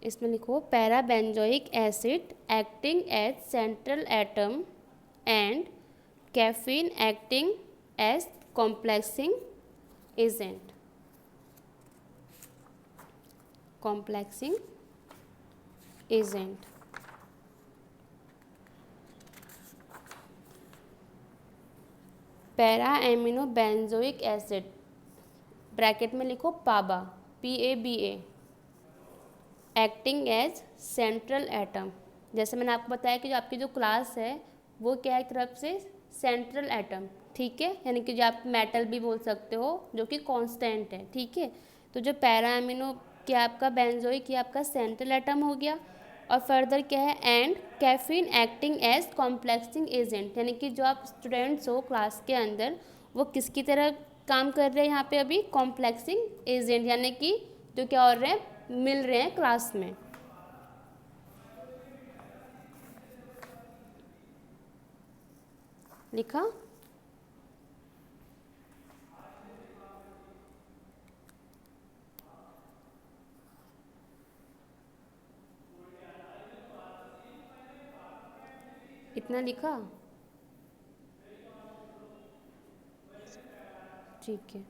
इसमें लिखो para benzoic acid acting as central atom and caffeine acting as complexing agent. Complexing agent. Para amino benzoic acid bracket में लिखो PABA PABA acting as central atom. जैसे मैंने आपको बताया कि जो आपकी जो क्लास है वो क्या है, एक तरफ से सेंट्रल एटम, ठीक है, यानी कि जो आप मेटल भी बोल सकते हो जो कि कांस्टेंट है, ठीक है। तो जो पैरा एमिनो क्या आपका बेंजोइक ये आपका सेंट्रल एटम हो गया, और फर्दर क्या है and caffeine acting as complexing agent, यानी कि जो आप स्टूडेंट्स हो क्लास के अंदर वो किसकी तरह काम कर रहे हैं यहाँ पे अभी, कॉम्प्लेक्सिंग एजेंट, यानी कि जो क्या हो रहे हैं मिल रहे हैं क्लास में। लिखा? इतना लिखा? ठीक है।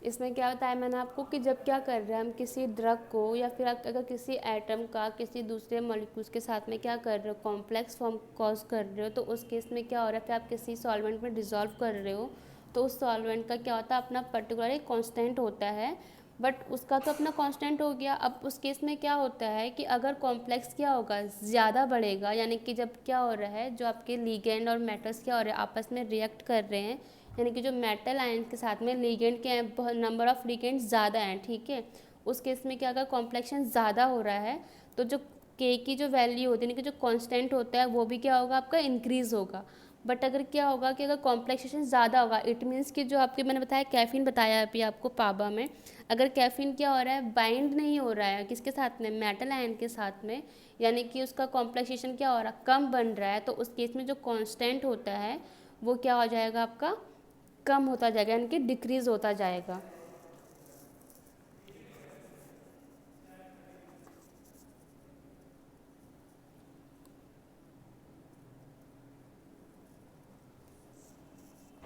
इसमें क्या बताया मैंने आपको कि जब क्या कर रहे हैं हम किसी ड्रग को या फिर अगर किसी एटम का किसी दूसरे मॉलिक्यूल्स के साथ में क्या कर रहे हो, कॉम्प्लेक्स फॉर्म कॉज कर रहे हो, तो उस केस में क्या हो रहा है, फिर आप किसी सॉल्वेंट में डिज़ोल्व कर रहे हो तो उस सॉल्वेंट का क्या होता है अपना पर्टिकुलर एक कॉन्स्टेंट होता है, बट उसका तो अपना कांस्टेंट हो गया। अब उस केस में क्या होता है कि अगर कॉम्प्लेक्स क्या होगा ज़्यादा बढ़ेगा, यानी कि जब क्या हो रहा है जो आपके लिगेंड और मेटल्स क्या हो रहे हैं आपस में रिएक्ट कर रहे हैं, यानी कि जो मेटल आयन के साथ में लिगेंड के बहुत नंबर ऑफ लिगेंड ज़्यादा हैं, ठीक है, उस केस में क्या अगर कॉम्प्लेक्शन ज़्यादा हो रहा है तो जो के की जो वैल्यू होती है यानी कि जो कांस्टेंट होता है वो भी क्या होगा आपका इंक्रीज़ होगा। बट अगर क्या होगा कि अगर कॉम्प्लेक्सेशन ज़्यादा होगा, इट मीन्स कि जो आपके मैंने बताया कैफीन बताया अभी आपको पाबा में, अगर कैफीन क्या हो रहा है बाइंड नहीं हो रहा है किसके साथ में, मेटल आयन के साथ में, यानी कि उसका कॉम्प्लेक्सेशन क्या हो रहा है कम बन रहा है, तो उस केस में जो कांस्टेंट होता है वो क्या हो जाएगा आपका कम होता जाएगा, यानी कि डिक्रीज होता जाएगा।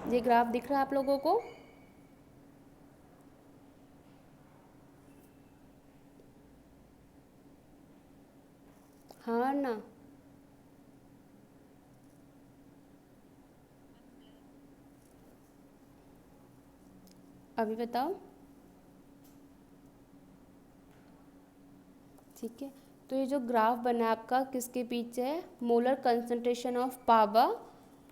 ये ग्राफ दिख रहा है आप लोगों को? हाँ ना? अभी बताओ। ठीक है, तो ये जो ग्राफ बना है आपका किसके पीछे है, मोलर कंसंट्रेशन ऑफ पाबा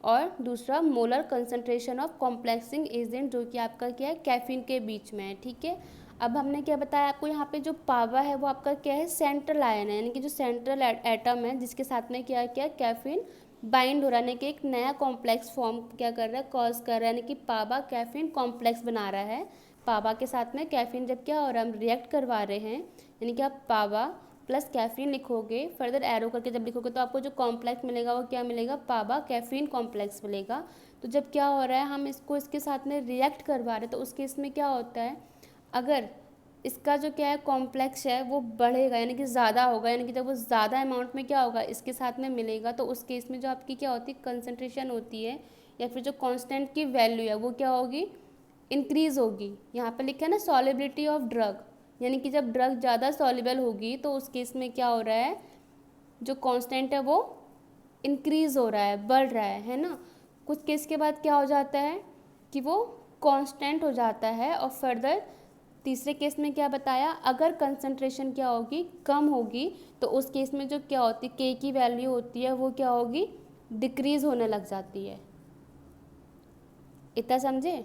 और दूसरा molar concentration of complexing agent जो कि आपका क्या है कैफीन के बीच में है, ठीक है। अब हमने क्या बताया आपको यहाँ पे जो पाबा है वो आपका क्या है सेंट्रल आयन है, यानी कि जो सेंट्रल एटम है जिसके साथ में क्या क्या कैफीन बाइंड हो रहा है, यानी कि एक नया कॉम्प्लेक्स फॉर्म क्या कर रहा है कॉज कर रहा है, यानी कि पाबा कैफीन कॉम्प्लेक्स बना रहा है। पाबा के साथ में कैफीन जब क्या हो रहा है हम रिएक्ट करवा रहे हैं, यानी कि आप पाबा प्लस कैफीन लिखोगे, फर्दर एरो करके जब लिखोगे तो आपको जो कॉम्प्लेक्स मिलेगा वो क्या मिलेगा, पाबा कैफीन कॉम्प्लेक्स मिलेगा। तो जब क्या हो रहा है हम इसको इसके साथ में रिएक्ट करवा रहे हैं तो उस केस में क्या होता है, अगर इसका जो क्या है कॉम्प्लेक्स है वो बढ़ेगा यानी कि ज़्यादा होगा, यानी कि जब वो ज़्यादा अमाउंट में क्या होगा इसके साथ में मिलेगा तो उस केस में जो आपकी क्या होती है कंसनट्रेशन होती है या फिर जो कांस्टेंट की वैल्यू है वो क्या होगी इंक्रीज़ होगी। यहाँ पे लिखा है ना सॉलिबिलिटी ऑफ ड्रग, यानी कि जब ड्रग ज़्यादा सॉल्युबल होगी तो उस केस में क्या हो रहा है जो कांस्टेंट है वो इंक्रीज़ हो रहा है बढ़ रहा है ना। कुछ केस के बाद क्या हो जाता है कि वो कांस्टेंट हो जाता है, और फर्दर तीसरे केस में क्या बताया अगर कंसंट्रेशन क्या होगी कम होगी तो उस केस में जो क्या होती है के की वैल्यू होती है वो क्या होगी डिक्रीज़ होने लग जाती है। इतना समझे?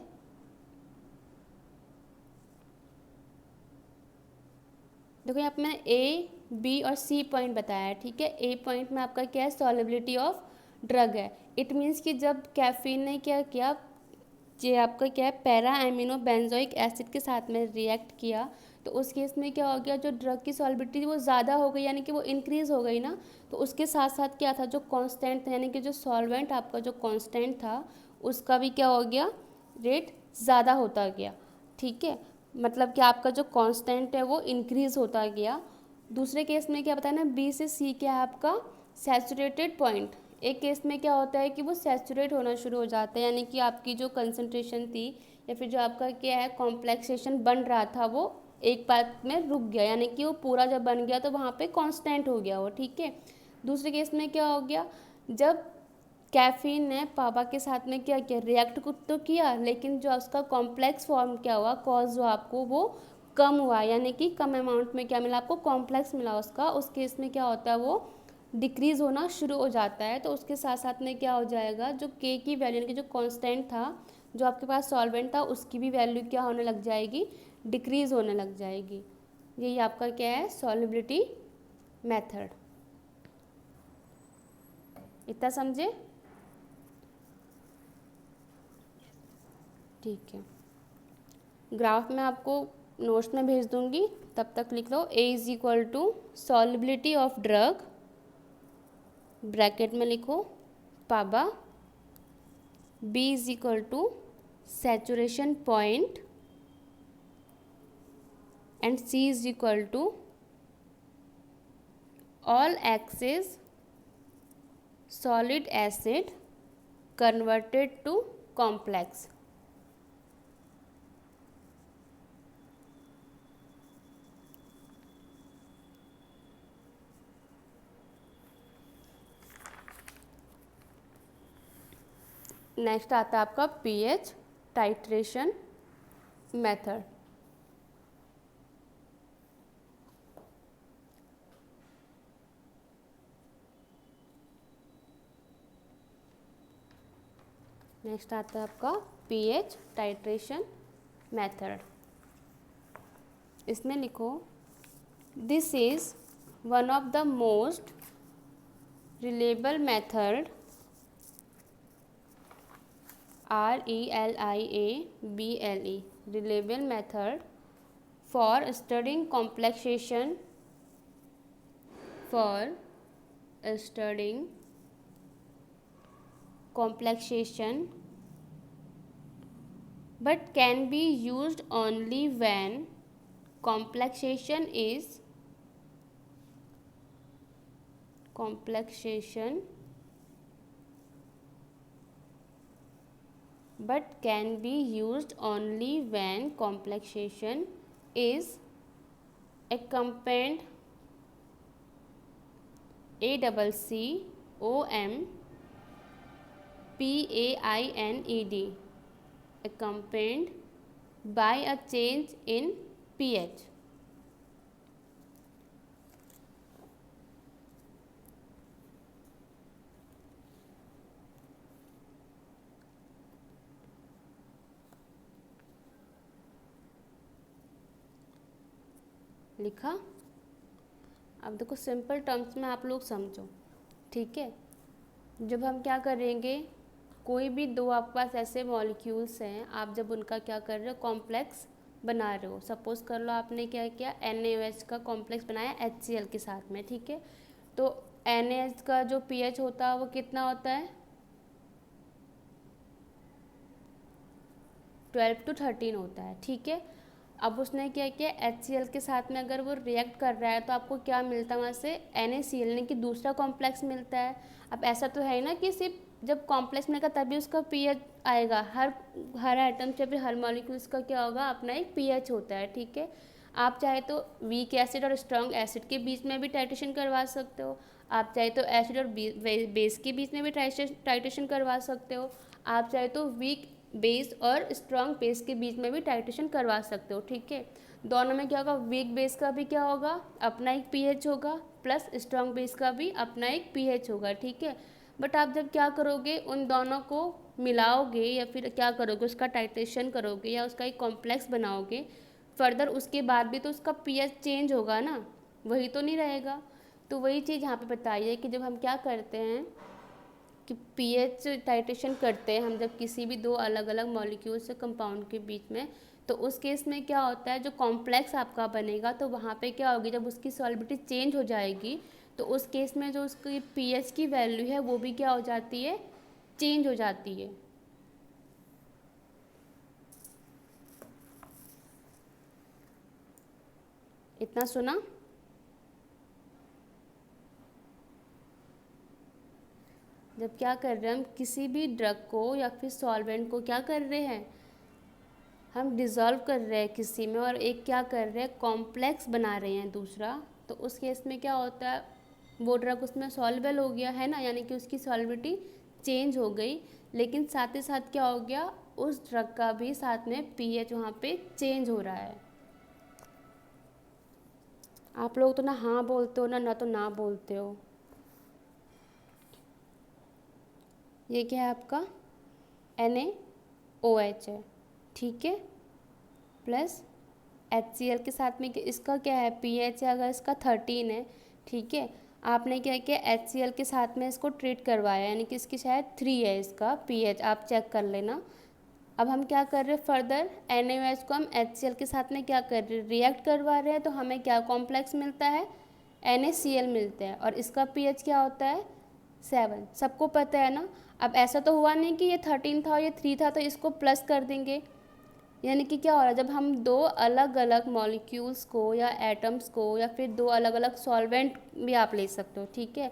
देखो यहाँ पे मैंने ए बी और सी पॉइंट बताया है, ठीक है। ए पॉइंट में आपका क्या है सॉलिबिलिटी ऑफ ड्रग है, इट मीन्स कि जब कैफीन ने क्या किया ये आपका क्या है पैरा एमिनो बेंजोइक एसिड के साथ में रिएक्ट किया तो उस केस में क्या हो गया जो ड्रग की सॉलिबिलिटी वो ज़्यादा हो गई यानी कि वो इंक्रीज़ हो गई ना, तो उसके साथ साथ क्या था जो कांस्टेंट था यानी कि जो सॉल्वेंट आपका जो कांस्टेंट था उसका भी क्या हो गया रेट ज़्यादा होता गया, ठीक है। मतलब कि आपका जो कांस्टेंट है वो इंक्रीज़ होता गया, दूसरे केस में क्या बताया ना, बी से सी क्या है आपका सैचुरेटेड पॉइंट। एक केस में क्या होता है कि वो सैचुरेट होना शुरू हो जाता है, यानी कि आपकी जो कंसंट्रेशन थी या फिर जो आपका क्या है कॉम्प्लेक्सेशन बन रहा था वो एक बात में रुक गया, यानी कि वो पूरा जब बन गया तो वहाँ पे कांस्टेंट हो गया वो, ठीक है। दूसरे केस में क्या हो गया, जब कैफीन ने पापा के साथ में क्या किया, रिएक्ट तो किया, लेकिन जो उसका कॉम्प्लेक्स फॉर्म क्या हुआ, कॉज जो आपको वो कम हुआ, यानी कि कम अमाउंट में क्या मिला आपको, कॉम्प्लेक्स मिला उसका। उस केस में क्या होता है वो डिक्रीज़ होना शुरू हो जाता है। तो उसके साथ साथ में क्या हो जाएगा, जो के की वैल्यू यानी कि जो कांस्टेंट था जो आपके पास सॉल्वेंट था उसकी भी वैल्यू क्या होने लग जाएगी, डिक्रीज़ होने लग जाएगी। यही आपका क्या है सॉल्युबिलिटी मेथड। इतना समझे? ठीक है, ग्राफ में आपको नोट्स में भेज दूंगी, तब तक लिख लो A is equal to solubility of drug, bracket में लिखो PABA, B is equal to saturation point and C is equal to all X's solid acid converted to complex। Next आता है आपका पीएच टाइट्रेशन मेथड। नेक्स्ट आता है आपका pH titration method. इसमें लिखो this is one of the most reliable method, RELIABLE, reliable method for studying complexation, for studying complexation, but can be used only when complexation but can be used only when complexation is accompanied ACCOMPAINED, accompanied by a change in pH। लिखा? अब देखो simple terms में आप लोग समझो, ठीक है। जब हम क्या करेंगे, कोई भी दो आपके पास ऐसे मॉलिक्यूल्स हैं, आप जब उनका क्या कर रहे हो कॉम्प्लेक्स बना रहे हो, सपोज कर लो आपने क्या किया NaOH का कॉम्प्लेक्स बनाया HCl के साथ में, ठीक है। तो NaOH का जो pH होता है वो कितना होता है 12 to 13 होता है, ठीक है। अब उसने क्या किया HCl के साथ में अगर वो रिएक्ट कर रहा है तो आपको क्या मिलता है वहाँ से NaCl, यानी कि दूसरा कॉम्प्लेक्स मिलता है। अब ऐसा तो है ना कि सिर्फ जब कॉम्प्लेक्स मिलेगा तभी उसका pH आएगा, हर आइटम या फिर हर मॉलिक्यूल्स का क्या होगा अपना एक pH होता है, ठीक है। आप चाहे तो वीक एसिड और स्ट्रॉन्ग एसिड के बीच में भी टाइट्रेशन करवा सकते हो, आप चाहे तो एसिड और बेस के बीच में भी टाइट्रेशन करवा सकते हो, आप चाहे तो वीक बेस और स्ट्रॉन्ग बेस के बीच में भी टाइट्रेशन करवा सकते हो, ठीक है। दोनों में क्या होगा, वीक बेस का भी क्या होगा अपना एक pH होगा, प्लस स्ट्रॉन्ग बेस का भी अपना एक pH होगा, ठीक है। बट आप जब क्या करोगे उन दोनों को मिलाओगे या फिर क्या करोगे उसका टाइट्रेशन करोगे या उसका एक कॉम्प्लेक्स बनाओगे फर्दर, उसके बाद भी तो उसका pH चेंज होगा ना, वही तो नहीं रहेगा। तो वही चीज़ यहाँ पे बताई है कि जब हम क्या करते हैं कि pH टाइट्रेशन करते हैं हम जब किसी भी दो अलग अलग मॉलिक्यूल्स या कंपाउंड के बीच में, तो उस केस में क्या होता है जो कॉम्प्लेक्स आपका बनेगा तो वहाँ पे क्या होगी, जब उसकी सॉल्युबिलिटी चेंज हो जाएगी तो उस केस में जो उसकी pH की वैल्यू है वो भी क्या हो जाती है, चेंज हो जाती है। इतना सुना? जब क्या कर रहे हैं हम किसी भी ड्रग को या फिर सॉल्वेंट को क्या कर रहे हैं, हम डिज़ोल्व कर रहे हैं किसी में और एक क्या कर रहे हैं, कॉम्प्लेक्स बना रहे हैं दूसरा, तो उस केस में क्या होता है, वो ड्रग उसमें सॉल्वेबल हो गया है ना, यानी कि उसकी सॉल्विटी चेंज हो गई, लेकिन साथ ही साथ क्या हो गया, उस ड्रग का भी साथ में पीएच वहाँ पे चेंज हो रहा है। आप लोग तो ना हाँ बोलते हो ना तो ना बोलते हो। ये क्या है आपका NaOH है, ठीक है, प्लस HCl के साथ में इसका क्या है, pH है अगर इसका 13 है, ठीक है, आपने क्या किया HCl के साथ में इसको ट्रीट करवाया, यानी कि इसकी शायद 3 है इसका pH, आप चेक कर लेना। अब हम क्या कर रहे हैं, फर्दर NaOH को हम HCl के साथ में क्या कर रहे हैं, रिएक्ट करवा रहे हैं, तो हमें क्या कॉम्प्लेक्स मिलता है, NaCl मिलता है, और इसका pH क्या होता है 7, सबको पता है ना। अब ऐसा तो हुआ नहीं कि ये 13 था और ये 3 था तो इसको प्लस कर देंगे, यानी कि क्या हो रहा है, जब हम दो अलग अलग मॉलिक्यूल्स को या एटम्स को या फिर दो अलग अलग सॉल्वेंट भी आप ले सकते हो, ठीक है,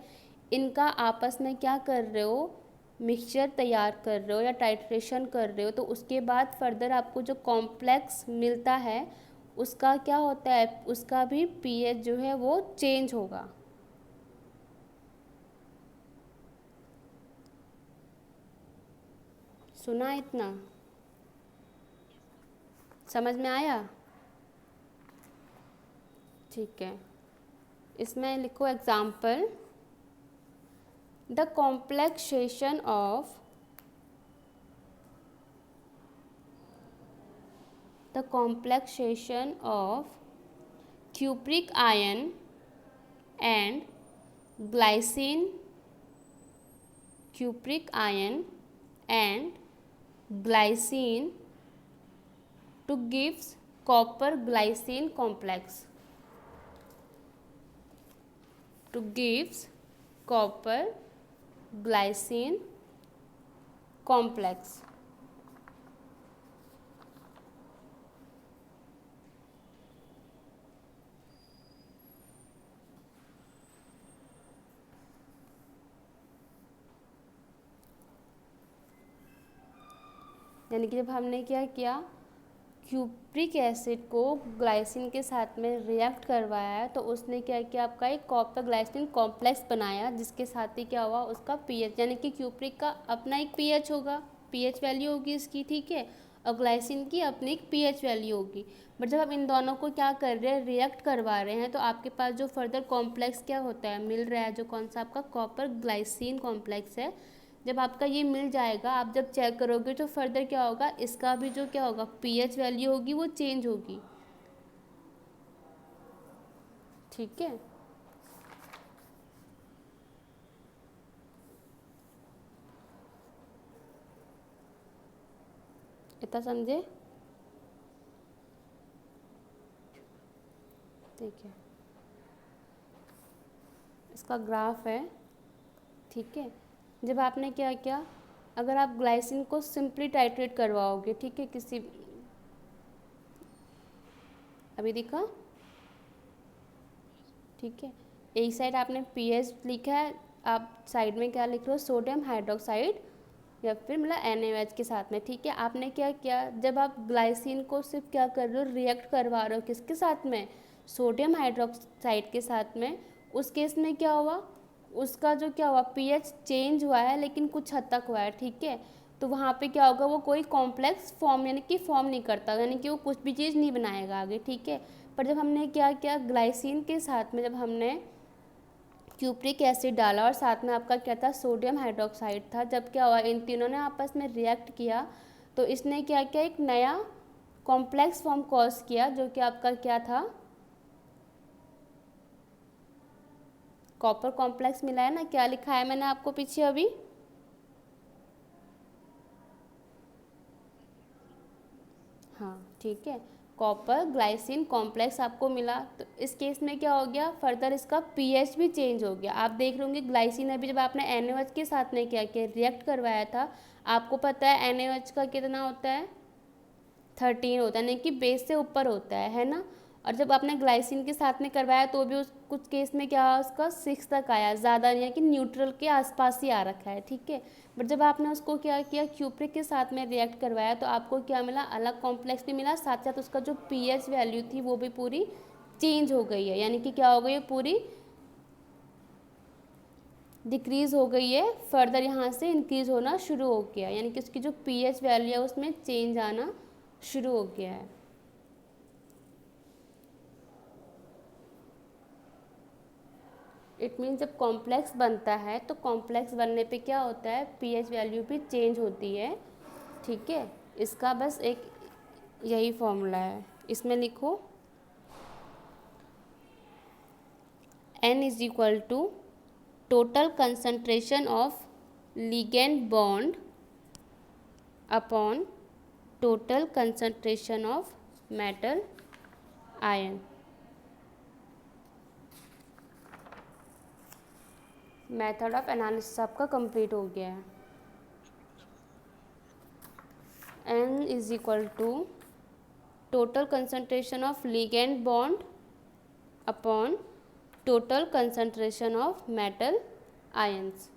इनका आपस में क्या कर रहे हो, मिक्सचर तैयार कर रहे हो या टाइट्रेशन कर रहे हो, तो उसके बाद फर्दर आपको जो कॉम्प्लेक्स मिलता है उसका क्या होता है, उसका भी पीएच जो है वो चेंज होगा। सुना इतना, समझ में आया, ठीक है। इसमें लिखो example, the complexation of cupric ion and glycine, cupric ion and glycine to gives copper glycine complex, to gives copper glycine complex। यानी कि जब हमने क्या किया, क्यूप्रिक एसिड को ग्लाइसिन के साथ में रिएक्ट करवाया है, तो उसने क्या किया, आपका एक कॉपर ग्लाइसिन कॉम्प्लेक्स बनाया, जिसके साथ ही क्या हुआ, उसका पीएच, यानी कि क्यूप्रिक का अपना एक पीएच होगा, पीएच वैल्यू होगी इसकी, ठीक है, और ग्लाइसिन की अपनी एक पीएच वैल्यू होगी। बट जब आप इन दोनों को क्या कर रहे हैं, रिएक्ट करवा रहे हैं, तो आपके पास जो फर्दर कॉम्प्लेक्स क्या होता है, मिल रहा है, जो कौन सा आपका कॉपर ग्लाइसिन कॉम्प्लेक्स है। जब आपका ये मिल जाएगा, आप जब चेक करोगे तो फर्दर क्या होगा, इसका भी जो क्या होगा, पीएच वैल्यू होगी वो चेंज होगी, ठीक है। इतना समझे, ठीक है, इसका ग्राफ है, ठीक है। जब आपने क्या किया, अगर आप ग्लाइसिन को सिंपली टाइट्रेट करवाओगे, ठीक है, किसी, अभी दिखा, ठीक है, एक साइड आपने पीएच लिखा है, आप साइड में क्या लिख रहे हो, सोडियम हाइड्रोक्साइड या फिर मतलब NaOH के साथ में, ठीक है। आपने क्या किया, जब आप ग्लाइसिन को सिर्फ क्या कर रहे हो, रिएक्ट करवा रहे हो किसके साथ में, सोडियम हाइड्रोक्साइड के साथ में, उस केस में क्या हुआ, उसका जो क्या हुआ, पीएच चेंज हुआ है, लेकिन कुछ हद तक हुआ है, ठीक है। तो वहाँ पे क्या होगा, वो कोई कॉम्प्लेक्स फॉर्म यानी कि फॉर्म नहीं करता, यानी कि वो कुछ भी चीज़ नहीं बनाएगा आगे, ठीक है। पर जब हमने क्या किया, ग्लाइसिन के साथ में जब हमने क्यूप्रिक एसिड डाला और साथ में आपका क्या था, सोडियम हाइड्रोक्साइड था, जब क्या हुआ, इन तीनों ने आपस में रिएक्ट किया, तो इसने क्या किया, एक नया कॉम्प्लेक्स फॉर्म कॉज किया, जो कि आपका क्या था, कॉपर कॉम्प्लेक्स मिला है ना, क्या लिखा है मैंने आपको पीछे अभी, हाँ, ठीक है, कॉपर ग्लाइसिन कॉम्प्लेक्स आपको मिला। तो इस केस में क्या हो गया, फर्दर इसका पीएच भी चेंज हो गया। आप देख रहे होंगे ग्लाइसिन अभी जब आपने NaOH के साथ में क्या किया, रिएक्ट करवाया था, आपको पता है NaOH का कितना होता है, 13 होता है, यानी कि बेस से ऊपर होता है ना। और जब आपने ग्लाइसिन के साथ में करवाया तो भी उस कुछ केस में क्या उसका 6 तक आया, ज़्यादा नहीं है कि न्यूट्रल के आसपास ही आ रखा है, ठीक है। बट जब आपने उसको क्या किया, क्यूप्रिक के साथ में रिएक्ट करवाया तो आपको क्या मिला, अलग कॉम्प्लेक्स भी मिला, साथ साथ उसका जो पीएच वैल्यू थी वो भी पूरी चेंज हो गई है, यानी कि क्या हो गई है, पूरी डिक्रीज़ हो गई है, फर्दर यहाँ से इंक्रीज़ होना शुरू हो गया, यानी कि उसकी जो पीएच वैल्यू है उसमें चेंज आना शुरू हो गया है। इट मीन जब कॉम्प्लेक्स बनता है तो कॉम्प्लेक्स बनने पे क्या होता है, पीएच वैल्यू भी चेंज होती है, ठीक है। इसका बस एक यही फॉर्मूला है, इसमें लिखो N is equal to total concentration of ligand bond upon total concentration of metal ion. Method of analysis आपका कंप्लीट हो गया है। N is equal to total concentration of ligand bond upon total concentration of metal ions.